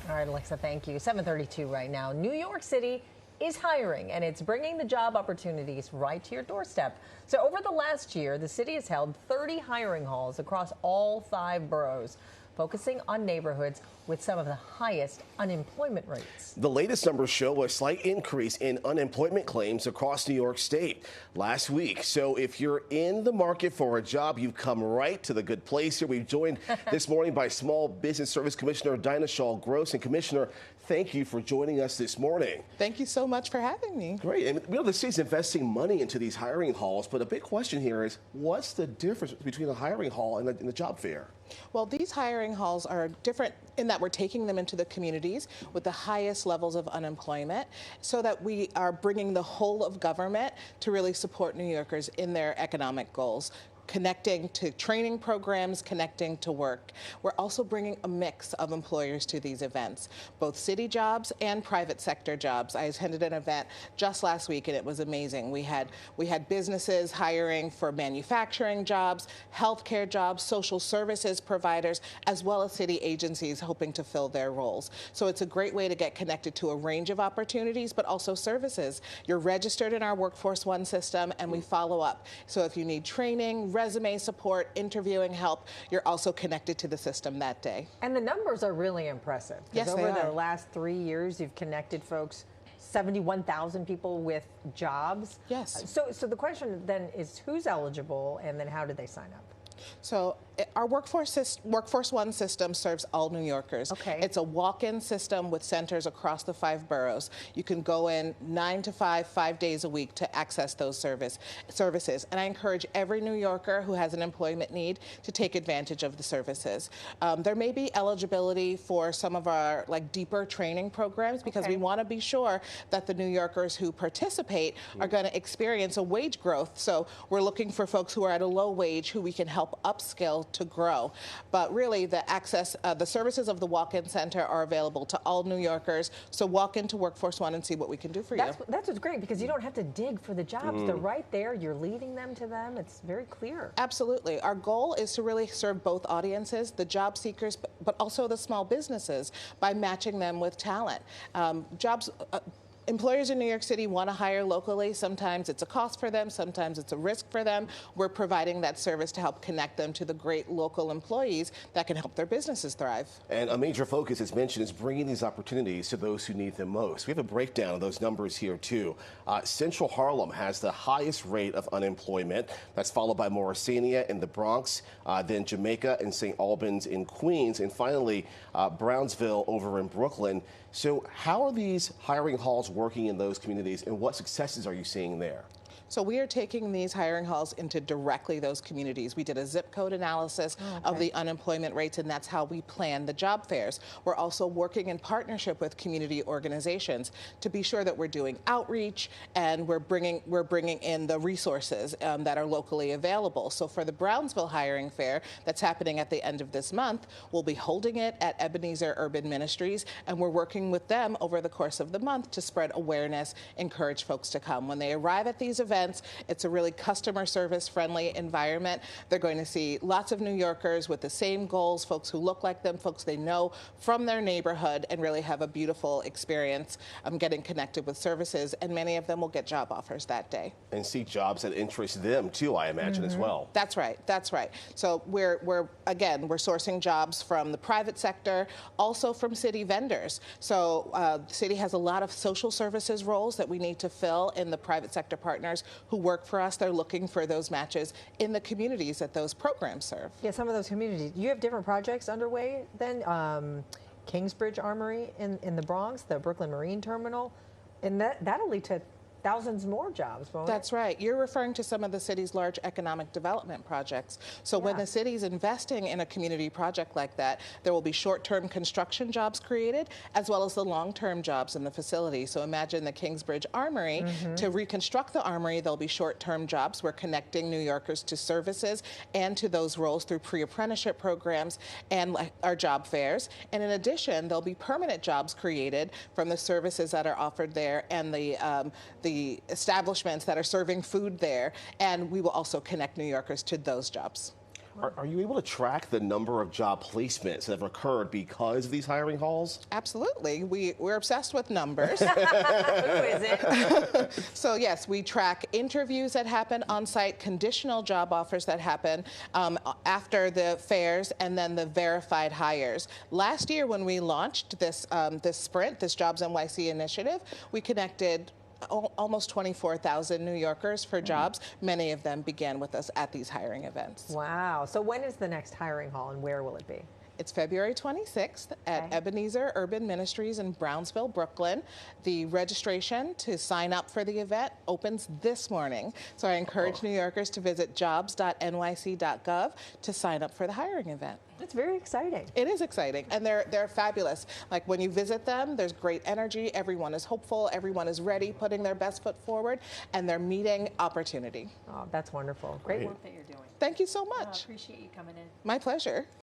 All right, Alexa, thank you. 7:32 right now. New York City is hiring, and it's bringing the job opportunities right to your doorstep. So over the last year, the city has held 30 hiring halls across all 5 boroughs, focusing on neighborhoods with some of the highest unemployment rates. The latest numbers show a slight increase in unemployment claims across New York State last week. So if you're in the market for a job, you've come right to the good place here. We've joined this morning by Small Business Service Commissioner Dinah Shaw-Gross. And Commissioner, thank you for joining us this morning. Thank you so much for having me. Great. And the city's investing money into these hiring halls, but a big question here is, what's the difference between a hiring hall and the job fair? Well, these hiring halls are different in that we're taking them into the communities with the highest levels of unemployment so that we are bringing the whole of government to really support New Yorkers in their economic goals. Connecting to training programs, connecting to work. We're also bringing a mix of employers to these events, both city jobs and private sector jobs. I attended an event just last week and it was amazing. We had businesses hiring for manufacturing jobs, healthcare jobs, social services providers, as well as city agencies hoping to fill their roles. So it's a great way to get connected to a range of opportunities, but also services. You're registered in our Workforce One system and we follow up. So if you need training, resume support, interviewing help, you're also connected to the system that day. And the numbers are really impressive. Yes, over they are. the last 3 years, you've connected folks, 71,000 people with jobs. Yes. So the question then is, who's eligible, and then how do they sign up? So our Workforce One system serves all New Yorkers. Okay. It's a walk-in system with centers across the 5 boroughs. You can go in 9 to 5, 5 days a week to access those services. And I encourage every New Yorker who has an employment need to take advantage of the services. There may be eligibility for some of our deeper training programs because we want to be sure that the New Yorkers who participate are going to experience a wage growth. So we're looking for folks who are at a low wage who we can help upskill to grow. But really the services of the walk-in center are available to all New Yorkers. So walk into Workforce One and see what we can do for you. That's what's great, because you don't have to dig for the jobs. They're right there. You're leading them to them. It's very clear. Absolutely. Our goal is to really serve both audiences, the job seekers, but also the small businesses, by matching them with talent. Employers in New York City want to hire locally. Sometimes it's a cost for them. Sometimes it's a risk for them. We're providing that service to help connect them to the great local employees that can help their businesses thrive. And a major focus, as mentioned, is bringing these opportunities to those who need them most. We have a breakdown of those numbers here, too. Central Harlem has the highest rate of unemployment. That's followed by Morrisania in the Bronx, then Jamaica and St. Albans in Queens, and finally Brownsville over in Brooklyn. So how are these hiring halls working in those communities, and what successes are you seeing there? So we are taking these hiring halls into directly those communities. We did a zip code analysis of the unemployment rates, and that's how we plan the job fairs. We're also working in partnership with community organizations to be sure that we're doing outreach and we're bringing in the resources that are locally available. So for the Brownsville hiring fair that's happening at the end of this month, we'll be holding it at Ebenezer Urban Ministries, and we're working with them over the course of the month to spread awareness, encourage folks to come. When they arrive at these events, it's a really customer service friendly environment. They're going to see lots of New Yorkers with the same goals, folks who look like them, folks they know from their neighborhood, and really have a beautiful experience getting connected with services. And many of them will get job offers that day. And see jobs that interest them too, I imagine, as well. That's right. That's right. So we're sourcing jobs from the private sector, also from city vendors. So the city has a lot of social services roles that we need to fill in the private sector partners who work for us. They're looking for those matches in the communities that those programs serve. Yeah, some of those communities. You have different projects underway then? Kingsbridge Armory in the Bronx, the Brooklyn Marine Terminal, and that'll lead to thousands more jobs, won't it? That's right. You're referring to some of the city's large economic development projects. So when the city's investing in a community project like that, there will be short-term construction jobs created, as well as the long-term jobs in the facility. So imagine the Kingsbridge Armory. To reconstruct the armory, there'll be short-term jobs. We're connecting New Yorkers to services and to those roles through pre-apprenticeship programs and our job fairs. And in addition, there'll be permanent jobs created from the services that are offered there and the establishments that are serving food there, and we will also connect New Yorkers to those jobs. Are you able to track the number of job placements that have occurred because of these hiring halls? Absolutely. We're obsessed with numbers. Who is it? So yes, we track interviews that happen on site, conditional job offers that happen after the fairs, and then the verified hires. Last year when we launched this sprint, this Jobs NYC initiative, we connected almost 24,000 New Yorkers for jobs. Many of them began with us at these hiring events. Wow. So when is the next hiring hall and where will it be? It's February 26th at Ebenezer Urban Ministries in Brownsville, Brooklyn. The registration to sign up for the event opens this morning. So I encourage New Yorkers to visit jobs.nyc.gov to sign up for the hiring event. That's very exciting. It is exciting, and they're fabulous. Like when you visit them, there's great energy. Everyone is hopeful. Everyone is ready, putting their best foot forward, and they're meeting opportunity. Oh, that's wonderful. Great work that you're doing. Thank you so much. Appreciate you coming in. My pleasure.